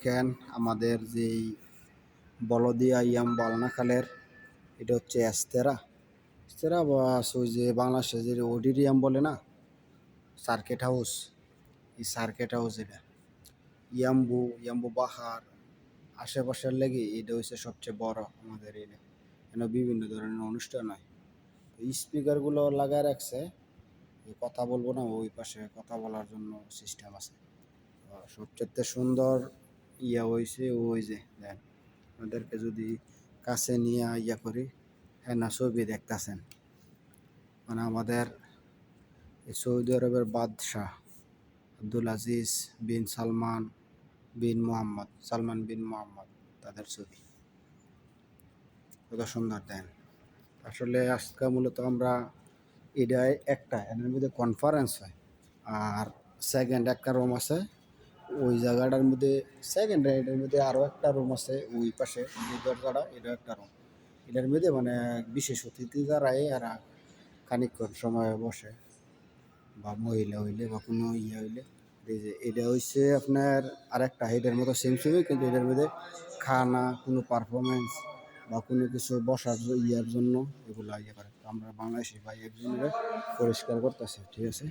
দেখেন আমাদের যেই বলদিয়া ইয়াম বালনাখালের এটা হচ্ছে এস্তেরা এস্তেরা বা ওই যে বাংলাদেশে যে অডিরিয়াম বলে না, সার্কিট হাউস, এই সার্কিট হাউস এটা ইয়াম্বু পাহাড় আশেপাশের লেগে এটা হচ্ছে সবচেয়ে বড় আমাদের এটা। এখানে বিভিন্ন ধরনের অনুষ্ঠান হয়। স্পিকারগুলো লাগায় রাখছে, কথা বলবো না, ওই পাশে কথা বলার জন্য সিস্টেম আছে। সবচেয়ে সুন্দর হয়েছে ওই যে দেন, আমাদেরকে যদি কাছে নিয়ে করি, হ্যাঁ না ছবি দেখতেছেন, মানে আমাদের এই সৌদি আরবের বাদশাহ আব্দুল আজিজ বিন সালমান বিন মোহাম্মদ তাদের ছবি কত সুন্দর দেন। আসলে আজকে মূলত আমরা এটাই একটা এর মধ্যে কনফারেন্স হয়, আর সেকেন্ড একটা রুম আছে ওই জায়গাটার মধ্যে, সেকেন্ড এটার মধ্যে আরও একটা রুম আছে ওই পাশে, এই দরজাটা এটা একটা রুম, এটার মধ্যে মানে বিশেষ অতিথি যারা এরা খানিকক্ষণ সময় বসে, বা মহিলা হইলে বা কোনো হইলে। এই যে এটা হচ্ছে আপনার আরেকটা এটার মতো সেম সেমই, কিন্তু এটার মধ্যে খানা কোনো পারফরমেন্স বা কোনো কিছু বসার জন্য এগুলো করে। তো আমরা বাংলাদেশি ভাই একজনের পরিষ্কার করতেছে, ঠিক আছে।